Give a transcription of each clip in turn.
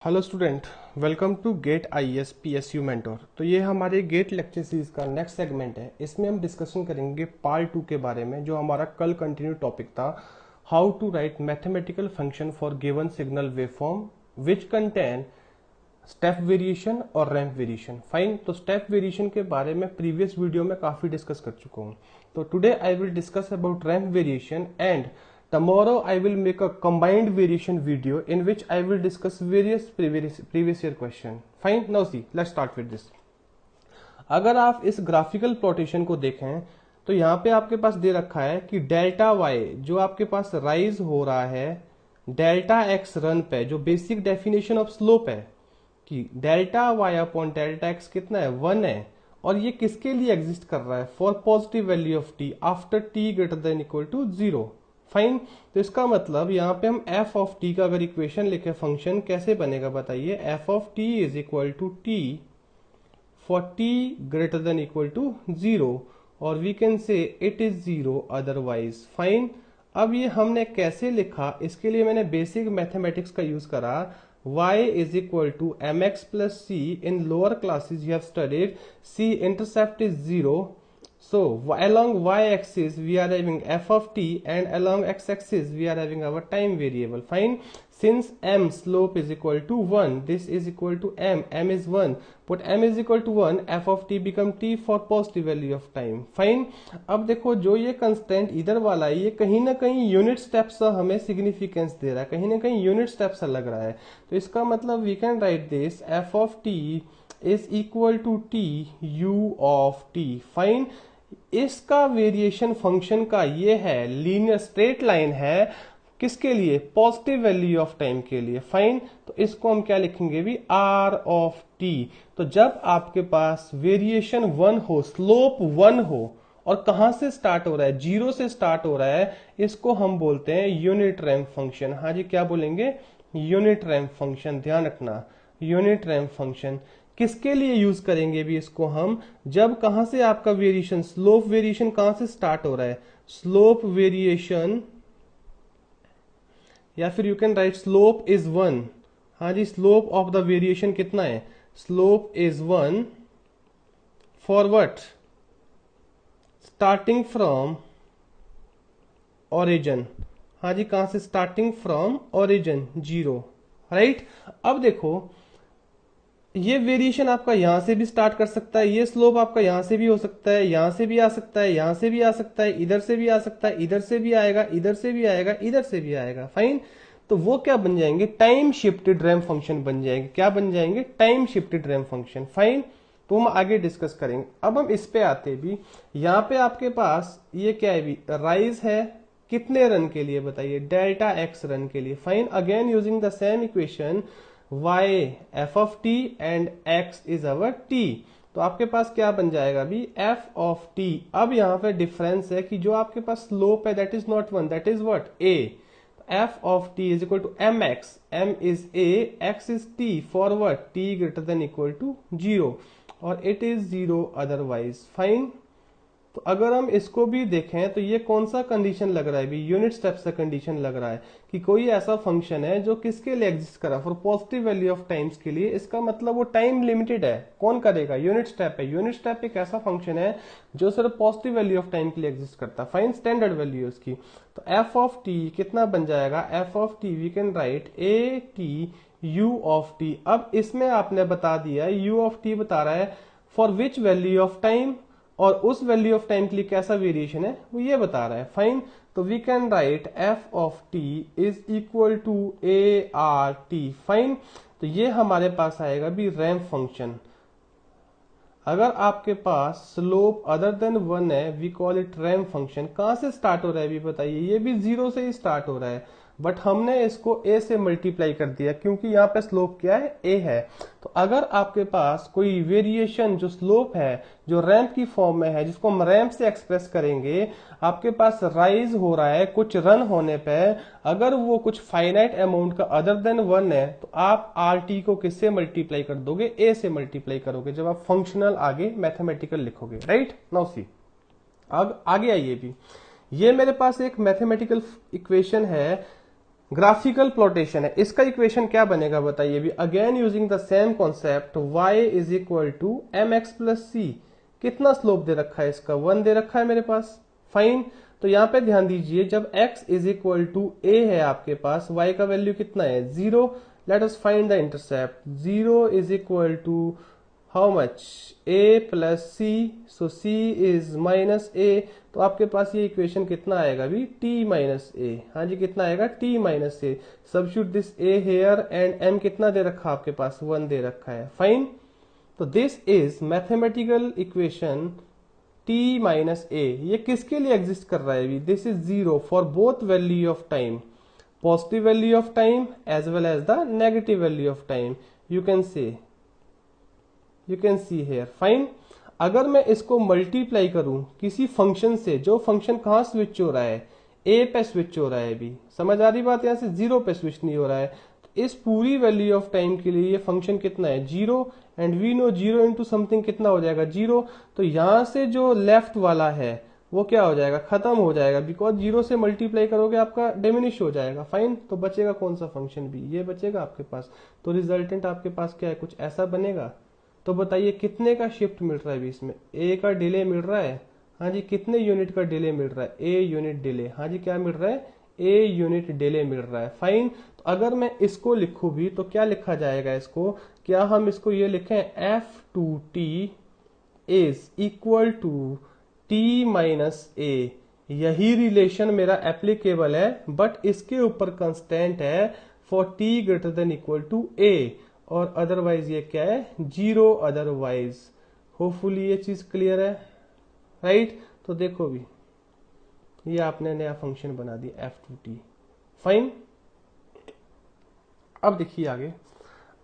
Hello student, welcome to GATE IAS PSU mentor. तो ये हमारे गेट लेक्चर सीरीज का नेक्स्ट सेगमेंट है। इसमें हम डिस्कशन करेंगे पार्ट 2 के बारे में, जो हमारा कल कंटिन्यू टॉपिक था, how to write mathematical function for given signal waveform which contain step variation और रैंप वेरिएशन। फाइन। तो स्टेप वेरिएशन के बारे में प्रीवियस वीडियो में काफी डिस्कस कर चुका हूँ। तो today I will discuss about ramp variation and tomorrow I will make a combined variation video in which I will discuss various previous year question. Fine. Now see, let's start with this. अगर आप इस graphical प्लॉटेशन को देखें तो यहाँ पे आपके पास दे रखा है कि डेल्टा वाई जो आपके पास राइज हो रहा है डेल्टा एक्स रन पे, जो बेसिक डेफिनेशन ऑफ स्लोप है कि delta Y upon delta X कितना है, 1 है। और ये किसके लिए एग्जिस्ट कर रहा है, for positive value of T after T greater than equal to 0। Fine. तो इसका मतलब यहाँ पे हम एफ ऑफ टी का अगर इक्वेशन लिखे फंक्शन कैसे बनेगा बताइए, F of T is equal to T for T greater than equal to 0 और we can say it is 0 otherwise. Fine. अब ये हमने कैसे लिखा, इसके लिए मैंने बेसिक मैथमेटिक्स का यूज करा। y is equal to mx plus c. In lower classes you have studied c intercept is 0. So along y-axis we are having f of t and along x-axis we are having our time variable. Fine. Since m slope is equal to 1, this is equal to m is 1. Put m is equal to 1, f of t become t for positive value of time. Fine. अब देखो जो ये constant इधर वाला है ये कहीं ना कहीं यूनिट स्टेप्स का हमें सिग्निफिकेंस दे रहा है, कहीं ना कहीं यूनिट स्टेप्स लग रहा है। तो इसका मतलब we can write this f of t is equal to t u of t. Fine. इसका वेरिएशन फंक्शन का ये है, लीनियर स्ट्रेट लाइन है, किसके लिए, पॉजिटिव वैल्यू ऑफ टाइम के लिए। फाइन। तो इसको हम क्या लिखेंगे भी, आर ऑफ टी। तो जब आपके पास वेरिएशन 1 हो, स्लोप 1 हो और कहां से स्टार्ट हो रहा है, 0 से स्टार्ट हो रहा है, इसको हम बोलते हैं यूनिट रैंप फंक्शन। हाँ जी, क्या बोलेंगे, यूनिट रैंप फंक्शन। ध्यान रखना, यूनिट रैंप फंक्शन किसके लिए यूज करेंगे भी इसको हम, जब कहां से आपका वेरिएशन, स्लोप वेरिएशन कहां से स्टार्ट हो रहा है, स्लोप वेरिएशन, या फिर you can write slope is 1। हाँ जी, स्लोप ऑफ द वेरिएशन कितना है, slope is 1 for what, starting from origin. हाँ जी, कहां से, स्टार्टिंग फ्रॉम ओरिजिन 0। राइट। अब देखो ये वेरिएशन आपका यहां से भी स्टार्ट कर सकता है, ये स्लोप आपका यहां से भी हो सकता है, यहां से भी आ सकता है, यहां से भी आ सकता है, इधर से भी आ सकता है, इधर से भी आएगा, इधर से भी आएगा, इधर से भी आएगा। फाइन। तो वो क्या बन जाएंगे, टाइम शिफ्टेड रैंप फंक्शन बन जाएंगे। क्या बन जाएंगे, time shifted ramp function. Fine. तो हम आगे डिस्कस करेंगे। अब हम इस पे आते भी, यहाँ पे आपके पास ये क्या है भी, राइज है कितने रन के लिए बताइए, डेल्टा एक्स रन के लिए। Fine. Again using the same equation, y f of t and x is our t। तो आपके पास क्या बन जाएगा भी, f of t। अब यहां पे डिफरेंस है कि जो आपके पास स्लोप है that is not 1, that is what, a। f of t is equal to mx, m is a, x is t for what, t greater than equal to 0 और it is 0 otherwise। Fine. तो अगर हम इसको भी देखें तो ये कौन सा कंडीशन लग रहा है भी, यूनिट स्टेप से कंडीशन लग रहा है कि कोई ऐसा फंक्शन है जो किसके लिए एग्जिस्ट करा, for positive value of times के लिए। इसका मतलब वो टाइम लिमिटेड है, कौन करेगा, यूनिट स्टेप है। यूनिट स्टेप एक ऐसा फंक्शन है जो सिर्फ पॉजिटिव वैल्यू ऑफ टाइम के लिए एग्जिस्ट करता है। फाइन। स्टैंडर्ड वैल्यू उसकी। तो एफ ऑफ टी कितना बन जाएगा, F of T V can right A T U of T. अब इसमें आपने बता दिया यू ऑफ टी बता रहा है for which value of time, और उस वैल्यू ऑफ टाइम के लिए कैसा वेरिएशन है वो ये बता रहा है। फाइन। तो we can write F of T is equal to A R T. Fine. तो ये हमारे पास आएगा भी रैंप फंक्शन। अगर आपके पास स्लोप अदर देन 1 है we call it ramp function. कहां से स्टार्ट हो रहा है भी बताइए, ये भी 0 से ही स्टार्ट हो रहा है, बट हमने इसको a से मल्टीप्लाई कर दिया क्योंकि यहाँ पे स्लोप क्या है, a है। तो अगर आपके पास कोई वेरिएशन जो स्लोप है, जो रैंप की फॉर्म में है, जिसको हम रैंप से एक्सप्रेस करेंगे, आपके पास राइज हो रहा है कुछ रन होने पे, अगर वो कुछ फाइनाइट अमाउंट का अदर देन 1 है तो आप आर टी को किससे मल्टीप्लाई कर दोगे, a से मल्टीप्लाई करोगे जब आप फंक्शनल आगे मैथमेटिकल लिखोगे। राइट। नाउ सी, अब आगे आइए भी, ये मेरे पास एक मैथमेटिकल इक्वेशन है ग्राफिकल प्लॉटेशन है, इसका इक्वेशन क्या बनेगा बताइए भी, again using the same concept, y is equal to M X plus C. कितना स्लोप दे रखा है इसका, 1 दे रखा है मेरे पास। फाइन, तो यहां पे ध्यान दीजिए, जब x is equal to A है आपके पास, y का वैल्यू कितना है 0। Let us find the intercept, 0 is equal to how much, a plus C, so c is minus a। तो आपके पास ये इक्वेशन कितना आएगा भी, t माइनस ए। हाँ जी, कितना आएगा t minus A. Substitute this a here and m कितना दे रखा आपके पास, 1 दे रखा है। फाइन, तो this is mathematical equation t minus A. ये किसके लिए एग्जिस्ट कर रहा है अभी, this is 0 for both value of time, positive value of time as well as the negative value of time. You can see here. Fine, अगर मैं इसको मल्टीप्लाई करूं किसी फंक्शन से, जो फंक्शन कहां स्विच हो रहा है, ए पे स्विच हो रहा है अभी, समझ आ रही बात, यहां से 0 पे स्विच नहीं हो रहा है। तो इस पूरी वैल्यू ऑफ टाइम के लिए ये फंक्शन कितना है 0, and we know 0 into something कितना हो जाएगा 0। तो यहां से जो लेफ्ट वाला है वो क्या हो जाएगा, खत्म हो जाएगा, बिकॉज 0 से मल्टीप्लाई करोगे आपका डिमिनिश हो जाएगा। फाइन, तो बचेगा कौन सा फंक्शन भी, ये बचेगा आपके पास। तो रिजल्टेंट आपके पास क्या है, कुछ ऐसा बनेगा। तो बताइए कितने का शिफ्ट मिल रहा है बीच में, ए का डिले मिल रहा है। हाँ जी, कितने यूनिट का डिले मिल रहा है, ए यूनिट डिले। हाँ जी, क्या मिल रहा है, ए यूनिट डिले मिल रहा है। फाइन, तो अगर मैं इसको लिखूं भी तो क्या लिखा जाएगा इसको, क्या हम इसको ये लिखें, F to T is equal to T minus A. यही रिलेशन मेरा एप्लीकेबल है, बट इसके ऊपर कंस्टेंट है for T greater than equal to A, और अदरवाइज ये क्या है 0 अदरवाइज। होपफुली ये चीज क्लियर है, राइट। तो देखो भी, ये आपने नया फंक्शन बना दिया एफ टू टी। फाइन, अब देखिए आगे,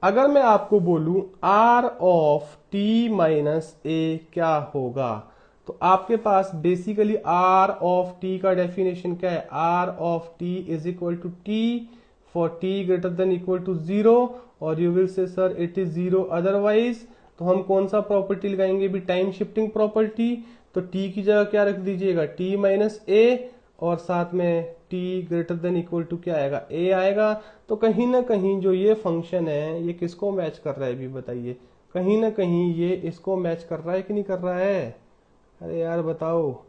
अगर मैं आपको बोलूं R of T minus A क्या होगा, तो आपके पास बेसिकली आर ऑफ टी का डेफिनेशन क्या है, R of T is equal to T for T greater than equal to 0, और you will say sir it is 0 otherwise. तो हम कौन सा प्रॉपर्टी लगाएंगे भी, टाइम शिफ्टिंग प्रॉपर्टी। तो टी की जगह क्या रख दीजिएगा, टी माइनस ए, और साथ में T greater than equal to क्या आएगा, ए आएगा। तो कहीं ना कहीं जो ये फंक्शन है ये किसको मैच कर रहा है भी बताइए, कहीं ना कहीं ये इसको मैच कर रहा है कि नहीं कर रहा है, अरे यार बताओ।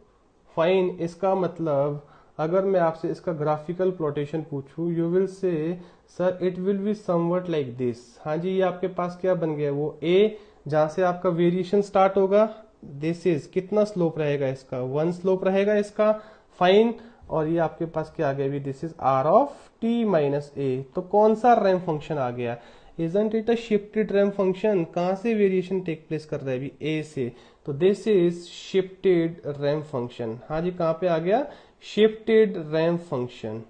फाइन, इसका मतलब अगर मैं आपसे इसका ग्राफिकल प्लॉटेशन पूछूं, you will say sir it will be something like this. हाँ जी, ये आपके पास क्या बन गया, वो ए, जहां से आपका वेरिएशन स्टार्ट होगा, दिस इज कितना स्लोप रहेगा इसका, 1 स्लोप रहेगा इसका। फाइन, और ये आपके पास क्या आ गया भी, this is R of T minus A. तो कौन सा रैंप फंक्शन आ गया, isn't it a shifted ramp function. कहां से वेरिएशन टेक प्लेस कर रहा है अभी, ए से। तो this is shifted ramp function. हाँ जी, कहां पे आ गया, शिफ्टेड रैंप फंक्शन।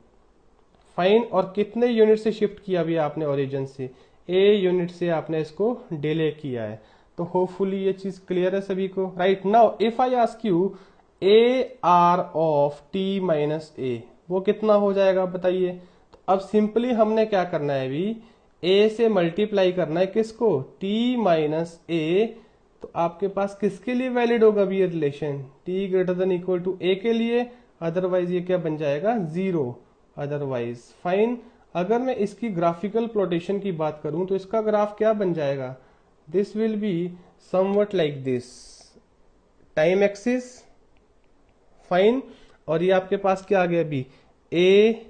फाइन, और कितने यूनिट से शिफ्ट किया भी आपने ओरिजिन से, ए यूनिट से आपने इसको डिले किया है। तो होपफुली ये चीज क्लियर है सभी को, right. Now if I ask you A R of T minus A, वो कितना हो जाएगा बताइए। तो अब सिंपली हमने क्या करना है अभी, ए से मल्टीप्लाई करना है किसको, टी माइनस ए। तो आपके पास किसके लिए वैलिड होगा भी ये relation, T greater than equal to A के लिए, अदरवाइज ये क्या बन जाएगा 0 अदरवाइज। फाइन, अगर मैं इसकी ग्राफिकल प्लॉटेशन की बात करूं तो इसका ग्राफ क्या बन जाएगा, this will be something like this, time axis. Fine, और ये आपके पास क्या आ गया अभी, A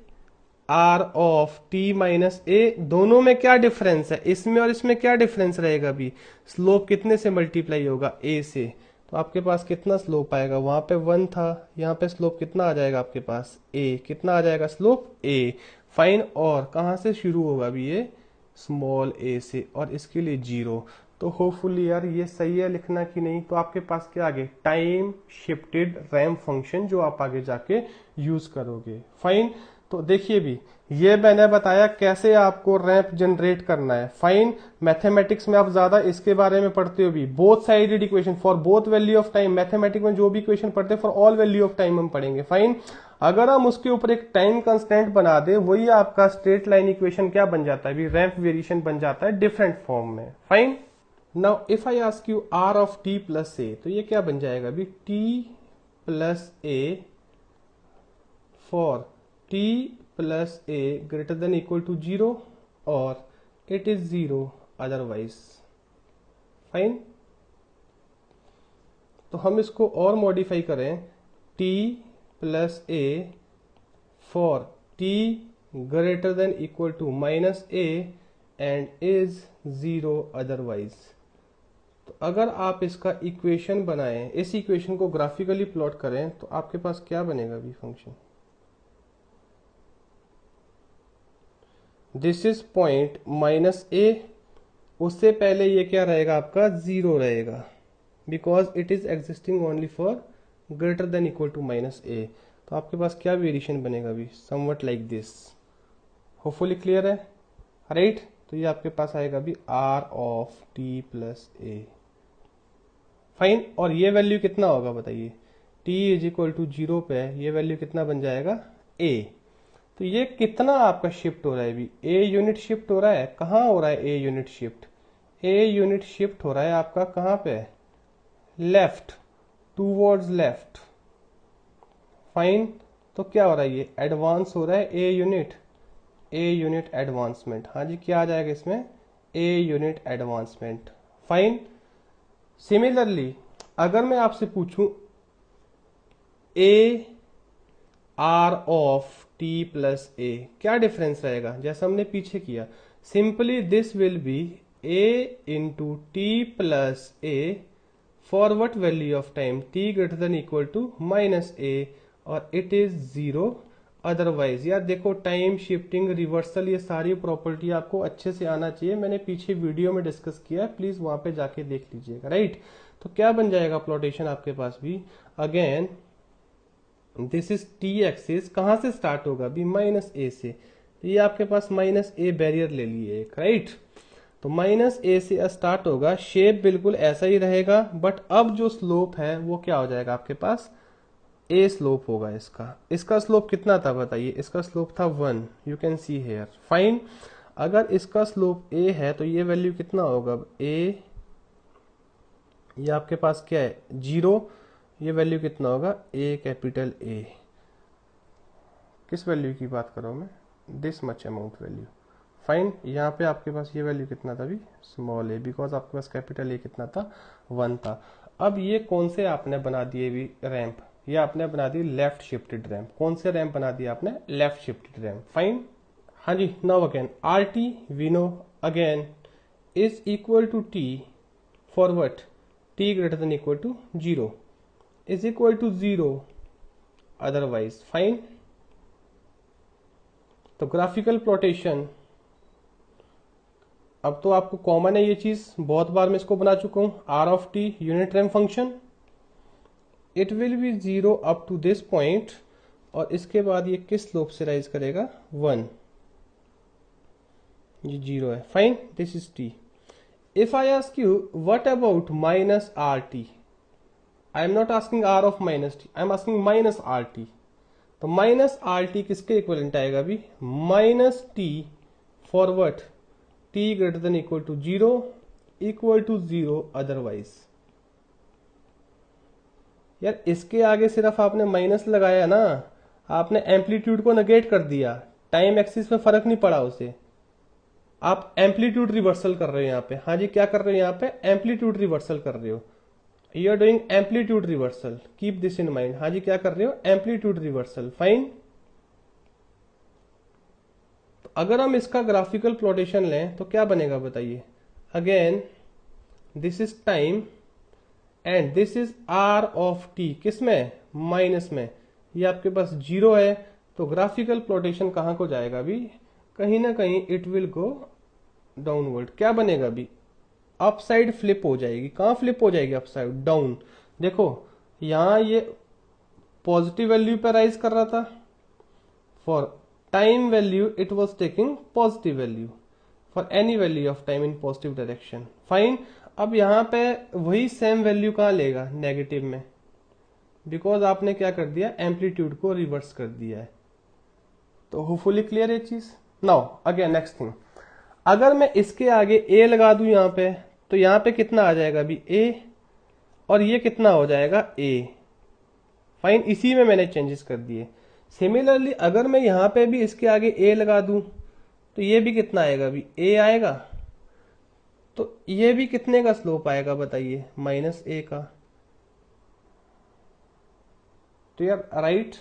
R of T minus A. दोनों में क्या डिफरेंस है, इसमें और इसमें क्या डिफरेंस रहेगा अभी, स्लोप कितने से मल्टीप्लाई होगा, ए से। तो आपके पास कितना स्लोप आएगा, वहां पे 1 था, यहाँ पे स्लोप कितना आ जाएगा आपके पास, ए। कितना आ जाएगा स्लोप, ए। फाइन, और कहां से शुरू होगा अभी ये, स्मॉल ए से, और इसके लिए 0। तो होपफुली यार ये सही है लिखना कि नहीं। तो आपके पास क्या आगे, टाइम शिफ्टेड रैंप फंक्शन, जो आप आगे जाके यूज करोगे। फाइन, तो देखिए भी, ये मैंने बताया कैसे आपको रैंप जनरेट करना है। फाइन, मैथमेटिक्स में आप ज्यादा इसके बारे में पढ़ते हो भी, both sided equation for both value of time. Mathematics में जो भी इक्वेशन पढ़ते हैं for all value of time हम पढ़ेंगे। फाइन, अगर हम उसके ऊपर एक टाइम कंस्टेंट बना दे, वही आपका स्ट्रेट लाइन इक्वेशन क्या बन जाता है भी, रैंप वेरिएशन बन जाता है डिफरेंट फॉर्म में। Fine, now if I ask you R of T plus A, तो ये क्या बन जाएगा अभी, T plus A for T plus A greater than equal to 0 और इट इज 0 अदरवाइज। फाइन। तो हम इसको और मॉडिफाई करें, t plus A for t greater than equal to minus A and is 0 otherwise. तो अगर आप इसका इक्वेशन बनाएं, इस इक्वेशन को ग्राफिकली प्लॉट करें, तो आपके पास क्या बनेगा भी function, this is point minus A, उससे पहले ये क्या रहेगा आपका 0 रहेगा, because it is existing only for greater than equal to minus A. तो आपके पास क्या वेरिएशन बनेगा भी, something like this. Hopefully clear है, राइट। तो ये आपके पास आएगा भी R of T plus A. Fine. और ये वैल्यू कितना होगा बताइए, t इज इक्वल टू 0 पे ये वैल्यू कितना बन जाएगा, a। तो ये कितना आपका शिफ्ट हो रहा है भी, a यूनिट शिफ्ट हो रहा है। कहाँ हो रहा है a unit shift, a unit shift हो रहा है आपका कहाँ पे, लेफ्ट, टूवर्ड्स लेफ्ट। फाइन। तो क्या हो रहा है, ये एडवांस हो रहा है a यूनिट एडवांसमेंट। हाँ जी, क्या आ जाएगा इसमें, a unit advancement. Fine. Similarly अगर मैं आपसे पूछूं A R of T plus A, क्या डिफरेंस रहेगा, जैसा हमने पीछे किया, simply this will be A into T plus A for what value of time, T greater than equal to minus A और इट इज 0 अदरवाइज। यार देखो, time shifting, reversal, ये सारी प्रॉपर्टी आपको अच्छे से आना चाहिए। मैंने पीछे वीडियो में डिस्कस किया है, प्लीज वहां पे जाके देख लीजिएगा, राइट। तो क्या बन जाएगा प्लॉटेशन आपके पास भी, again this is T axis, कहां से स्टार्ट होगा भी, माइनस ए से। तो ये आपके पास माइनस ए बैरियर ले लिए एक, राइट। तो माइनस ए से स्टार्ट होगा, शेप बिल्कुल ऐसा ही रहेगा, बट अब जो स्लोप है वो क्या हो जाएगा आपके पास, ए स्लोप होगा इसका। इसका स्लोप कितना था बताइए, इसका स्लोप था 1, you can see here. Fine. अगर इसका स्लोप ए है तो ये वैल्यू कितना होगा, ए, ये आपके पास क्या है 0, ये वैल्यू कितना होगा, ए कैपिटल ए। किस वैल्यू की बात कर रहा हूं मैं, this much amount value. Fine. यहाँ पे आपके पास ये वैल्यू कितना था भी, स्मॉल ए, बिकॉज आपके पास कैपिटल ए कितना था, 1 था। अब ये कौन से आपने बना दिए भी रैंप, ये आपने बना दी लेफ्ट शिफ्टेड रैंप। कौन से रैंप बना दिया आपने, लेफ्ट शिफ्टेड रैंप। फाइन। हाँ जी। Now again R T we know again is equal to T for what, T greater than equal to 0 is equal to 0 otherwise. Fine. तो graphical plotation, अब तो आपको कॉमन है ये चीज, बहुत बार मैं इसको बना चुका हूं, R of T unit ramp function, it will be 0 up to this point, और इसके बाद ये किस स्लोप से राइज करेगा, 1, ये 0 है। Fine. This is T. If I ask you what about minus R T, I am not asking R of minus T, I am asking minus R T. तो माइनस आर टी किसके equivalent आएगा अभी, minus T for what, T greater than equal to 0 equal to 0 otherwise. यार इसके आगे सिर्फ आपने minus लगाया ना, आपने एम्पलीट्यूड को नेगेट कर दिया, टाइम एक्सिस में फर्क नहीं पड़ा उसे, आप एम्पलीट्यूड रिवर्सल कर रहे हो यहाँ पे। हाँ जी, क्या कर रहे हो यहाँ पे, एम्पलीट्यूड रिवर्सल कर रहे हो, you are doing amplitude reversal, keep this in mind. हाँ जी, क्या कर रहे हो, एम्पलीट्यूड रिवर्सल। फाइन। तो अगर हम इसका ग्राफिकल प्लॉटेशन लें तो क्या बनेगा बताइए, again this is time and this is R of T, किस में, माइनस में, ये आपके पास 0 है। तो ग्राफिकल प्लॉटेशन कहां को जाएगा भी, कहीं ना कहीं इट विल गो डाउनवर्ड। क्या बनेगा भी, अपसाइड फ्लिप हो जाएगी। कहां फ्लिप हो जाएगी, अपसाइड, डाउन। देखो यहां ये पॉजिटिव वैल्यू पे राइज कर रहा था, for time value it was taking positive value, for any value of time in positive direction. Fine. अब यहां पे वही सेम वैल्यू कहां लेगा, नेगेटिव में, बिकॉज आपने क्या कर दिया, एम्पलीट्यूड को रिवर्स कर दिया है। तो होपफुली क्लियर है चीज। नाउ अगेन नेक्स्ट थिंग, अगर मैं इसके आगे ए लगा दूं यहां पे, तो यहां पे कितना आ जाएगा अभी, ए, और ये कितना हो जाएगा, ए। फाइन। इसी में मैंने चेंजेस कर दिए। सिमिलरली अगर मैं यहाँ पे भी इसके आगे a लगा दूं तो ये भी कितना आएगा, अभी a आएगा, तो ये भी कितने का स्लोप आएगा बताइए, -a का। तो यार राइट,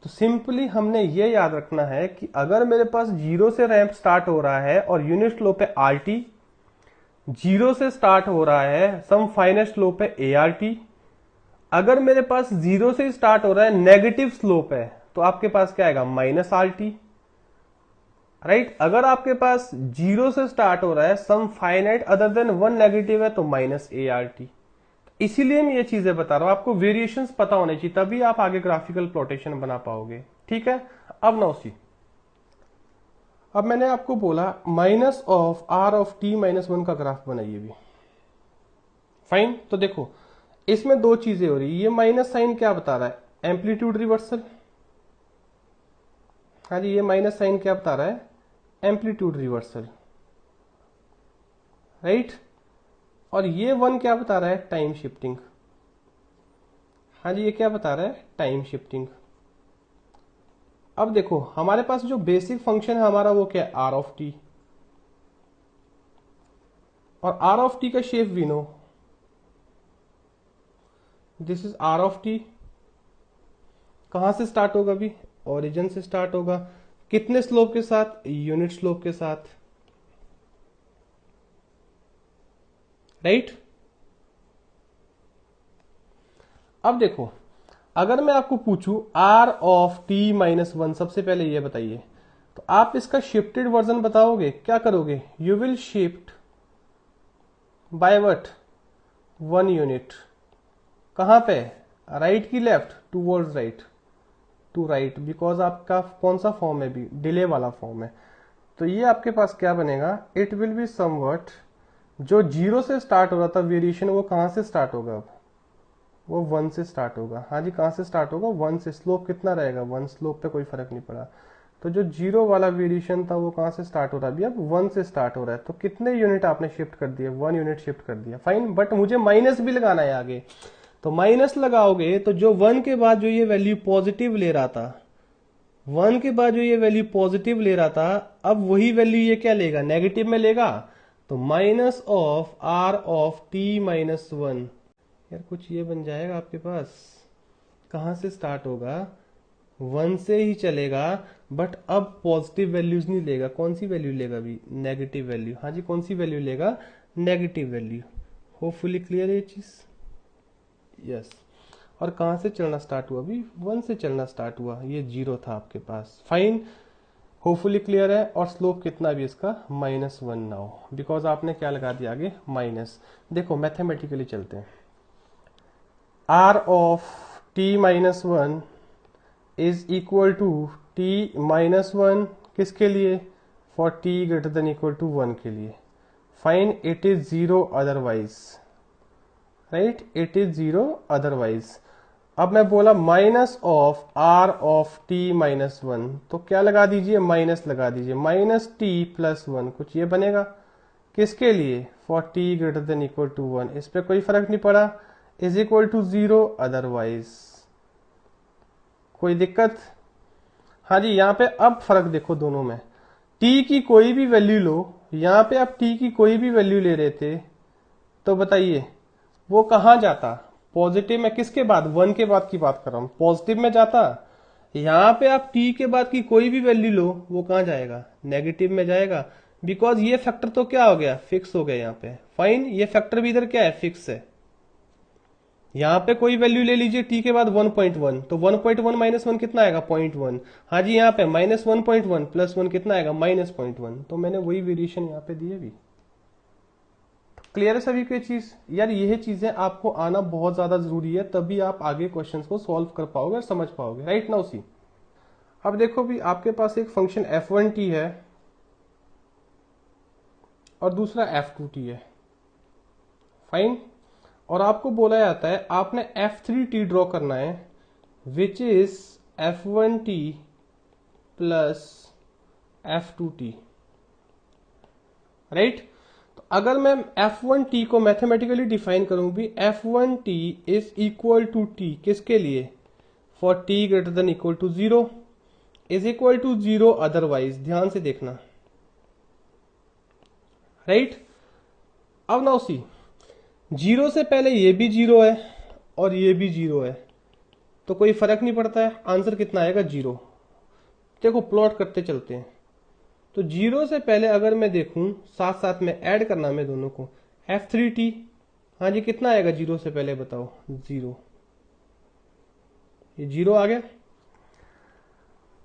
तो सिंपली हमने ये याद रखना है कि अगर मेरे पास 0 से रैंप स्टार्ट हो रहा है और यूनिट स्लोप है RT, 0 से स्टार्ट हो रहा है, सम फाइनेट स्लोप है ART, अगर मेरे पास 0 से स्टार्ट हो रहा है, नेगेटिव स्लोप है, तो आपके पास क्या आएगा, -RT, राइट। अगर आपके पास 0 से स्टार्ट हो रहा है, सम फाइनाइट अदर देन 1 नेगेटिव है, तो -ART। इसीलिए मैं ये चीजें बता रहा हूं, आपको वेरिएशंस पता होने चाहिए, तभी आप आगे ग्राफिकल प्लॉटेशन बना पाओगे, ठीक है। अब नाउ सी, अब मैंने आपको बोला minus of R of t -1 का ग्राफ बनाइए भी, फाइन। तो देखो इसमें दो चीजें हो रही है, ये माइनस साइन क्या बता रहा है, एम्पलीट्यूड रिवर्सल, हाँ जी, ये माइनस साइन क्या बता रहा है, एम्पलीट्यूड रिवर्सल, राइट। और ये 1 क्या बता रहा है, टाइम शिफ्टिंग, हाँ जी, ये क्या बता रहा है, टाइम शिफ्टिंग। अब देखो हमारे पास जो बेसिक फंक्शन है हमारा वो क्या है, R ऑफ t, और R ऑफ t का shape we know, this is R of t। कहां से स्टार्ट होगा, अभी ओरिजिन से स्टार्ट होगा, कितने स्लोप के साथ, यूनिट स्लोप के साथ, राइट। अब देखो अगर मैं आपको पूछूं R ऑफ t -1, सबसे पहले ये बताइए, तो आप इसका शिफ्टेड वर्जन बताओगे, क्या करोगे, you will shift by what, 1 unit, कहां पे, राइट की left, towards right, to right, because आपका कौन सा फॉर्म है, भी डिले वाला फॉर्म है। तो ये आपके पास क्या बनेगा, इट विल बी समवट, जो 0 से स्टार्ट हो रहा था वेरिएशन, वो कहां से स्टार्ट होगा, अब वो 1 से स्टार्ट होगा, हाँ जी, कहां से स्टार्ट होगा, 1 से। स्लोप कितना रहेगा, 1, स्लोप पे कोई फर्क नहीं पड़ा। तो जो 0 वाला वेरिएशन था वो कहां से स्टार्ट हो रहा है, अभी अब 1 से स्टार्ट हो रहा है, तो कितने यूनिट आपने शिफ्ट कर दिया, 1 यूनिट शिफ्ट कर दिया, फाइन। बट मुझे माइनस भी लगाना है आगे, तो माइनस लगाओगे तो जो 1 के बाद जो ये वैल्यू पॉजिटिव ले रहा था, 1 के बाद जो ये वैल्यू पॉजिटिव ले रहा था, अब वही वैल्यू ये क्या लेगा, नेगेटिव में लेगा, तो minus of R of t -1, यार कुछ ये बन जाएगा आपके पास, कहां से स्टार्ट होगा, 1 से ही चलेगा, बट अब पॉजिटिव वैल्यूज नहीं लेगा, कौन सी वैल्यू लेगा, अभी नेगेटिव वैल्यू, हाँ जी, कौन सी वैल्यू लेगा, नेगेटिव वैल्यू। होपफुली क्लियर है ये चीज, यस। और कहां से चलना स्टार्ट हुआ, अभी 1 से चलना स्टार्ट हुआ, ये 0 था आपके पास, फाइन। होपफुली क्लियर है। और स्लोप कितना भी इसका, -1 नाउ, बिकॉज आपने क्या लगा दिया आगे, माइनस। देखो मैथमेटिकली चलते हैं, R of t -1 is equal to t -1 किसके लिए, for t greater than equal to 1 के लिए, fine, it is 0 otherwise, right, it is 0 otherwise. अब मैं बोला minus of R of t -1, तो क्या लगा दीजिए, माइनस लगा दीजिए, -t + 1, कुछ ये बनेगा, किसके लिए, for t greater than equal to 1, इस पे कोई फर्क नहीं पड़ा, इज इक्वल टू 0 अदरवाइज, कोई दिक्कत, हाँ जी। यहाँ पे अब फर्क देखो दोनों में, t की कोई भी वैल्यू लो, यहाँ पे आप t की कोई भी वैल्यू ले रहे थे, तो बताइए वो कहां जाता, पॉजिटिव में, किसके बाद, 1 के बाद की बात कर रहा हूं, पॉजिटिव में जाता। यहां पे आप t के बाद की कोई भी वैल्यू लो, वो कहां जाएगा, नेगेटिव में जाएगा, बिकॉज ये फैक्टर तो क्या हो गया, फिक्स हो गया यहाँ पे, फाइन। ये फैक्टर भी इधर क्या है, फिक्स है। यहाँ पे कोई वैल्यू ले लीजिए t के बाद 1.1, तो 1.1 -1 कितना आएगा, 0.1, हाँ जी, यहाँ पे -1.1 + 1 कितना आएगा, -0.1, तो मैंने वही वेरिएशन यहाँ पे दिए भी। क्लियर है सभी को चीज, यार यही चीजें आपको आना बहुत ज्यादा जरूरी है, तभी आप आगे क्वेश्चंस को सॉल्व कर पाओगे और समझ पाओगे, राइट। नाउ सी, अब देखो भी आपके पास एक फंक्शन f1t है और दूसरा f2t है, फाइन। और आपको बोला जाता है आपने f3t ड्रॉ करना है, which is f1t + f2t, right. अगर मैं f1t को मैथमेटिकली डिफाइन करूं भी, f1t is equal to t किसके लिए, for T greater than equal to 0 is equal to 0 otherwise. ध्यान से देखना, राइट। अब नाउ सी, 0 से पहले ये भी 0 है और ये भी 0 है, तो कोई फर्क नहीं पड़ता है, आंसर कितना आएगा 0। देखो प्लॉट करते चलते हैं। तो 0 से पहले अगर मैं देखूं, साथ साथ में ऐड करना मैं दोनों को, f3t, हाँ जी कितना आएगा 0 से पहले बताओ, 0। ये 0 आ गया।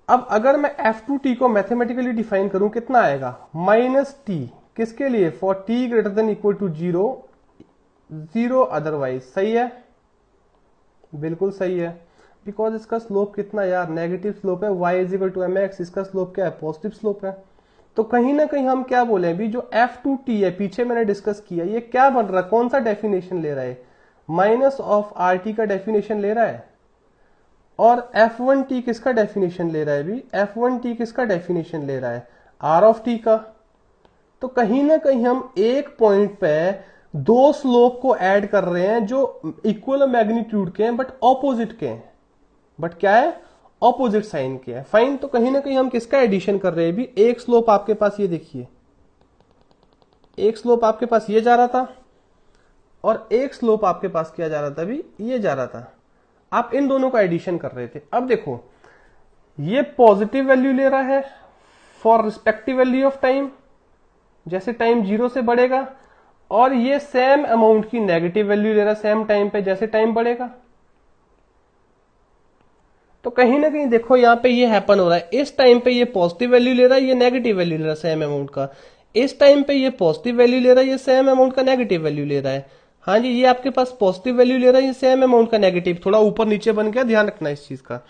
अब अगर मैं f2t को मैथमेटिकली डिफाइन करूं, कितना आएगा, -t, किसके लिए, for t greater than equal to 0, 0 otherwise. सही है, बिल्कुल सही है, बिकॉज इसका स्लोप कितना यार, नेगेटिव स्लोप है, y is equal to mx, इसका स्लोप क्या है, पॉजिटिव स्लोप है। तो कहीं ना कहीं हम क्या बोले अभी, जो f2t है पीछे मैंने डिस्कस किया, ये क्या बन रहा है, कौन सा डेफिनेशन ले रहा है, माइनस ऑफ rt का डेफिनेशन ले रहा है। और f1t किसका डेफिनेशन ले रहा है अभी, f1t किसका डेफिनेशन ले रहा है, r ऑफ t का। तो कहीं ना कहीं हम एक पॉइंट पे दो स्लोप को ऐड कर रहे हैं जो इक्वल मैग्नीट्यूड के हैं बट ऑपोजिट के हैं, बट क्या है, ऑपोजिट साइन के हैं। फाइन, तो कहीं ना कहीं हम किसका एडिशन कर रहे हैं अभी, एक स्लोप आपके पास ये देखिए, एक स्लोप आपके पास ये जा रहा था और एक स्लोप आपके पास क्या जा रहा था अभी, ये जा रहा था। आप इन दोनों का एडिशन कर रहे थे। अब देखो ये पॉजिटिव वैल्यू ले रहा है for respective value of time, जैसे टाइम 0 से बढ़ेगा, और ये सेम अमाउंट की नेगेटिव वैल्यू ले रहा है सेम टाइम पे जैसे टाइम बढ़ेगा। तो कहीं ना कहीं देखो यहाँ पे ये हैपन हो रहा है, इस टाइम पे ये पॉजिटिव वैल्यू ले रहा है, ये नेगेटिव वैल्यू ले रहा है सेम अमाउंट का, इस टाइम पे ये पॉजिटिव वैल्यू ले रहा है, ये सेम अमाउंट का नेगेटिव वैल्यू ले रहा है। हाँ जी, ये आपके पास पॉजिटिव वैल्यू ले रहा है, ये सेम अमाउंट का नेगेटिव, थोड़ा ऊपर नीचे बन गया, ध्यान रखना इस चीज का।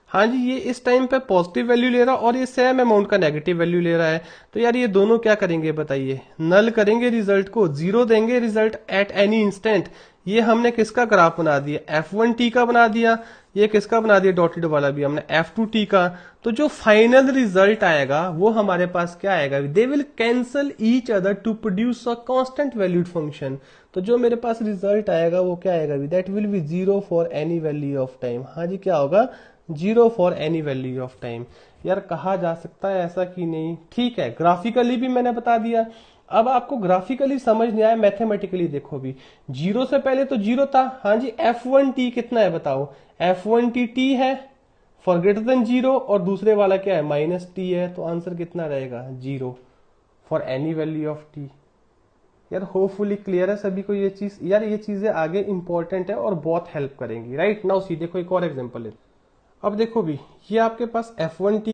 हाँ जी, ये इस टाइम पे पॉजिटिव वैल्यू ले रहा है और ये सेम अमाउंट का नेगेटिव वैल्यू ले रहा है। तो यार ये दोनों क्या करेंगे बताइए, नल करेंगे रिजल्ट को, 0 देंगे रिजल्ट एट एनी इंस्टेंट। ये हमने किसका ग्राफ बना दिया, f1t का बना दिया, ये किसका बना दिया डॉटेड वाला भी हमने f2t का। तो जो फाइनल रिजल्ट आएगा वो हमारे पास क्या आएगा, they will cancel each other to produce a constant valued function. तो जो मेरे पास रिजल्ट आएगा वो क्या आएगा, that will be 0 for any value of time. हाँ जी, क्या होगा, 0 for any value of time. यार कहा जा सकता है ऐसा कि नहीं, ठीक है, ग्राफिकली भी मैंने बता दिया। अब आपको ग्राफिकली समझ नहीं आया, मैथमेटिकली देखो भी, 0 से पहले तो 0 था। हाँ जी, f1t कितना है बताओ, f1t t है फॉर ग्रेटर देन 0, और दूसरे वाला क्या है, -t है। तो आंसर कितना रहेगा, 0 for any value of t। यार होपफुली क्लियर है सभी को ये चीज। यार ये चीजें आगे इंपॉर्टेंट है और बहुत हेल्प करेंगी, राइट। नाउ सी देखो एक और एग्जांपल है। अब देखो भी, ये आपके पास f1t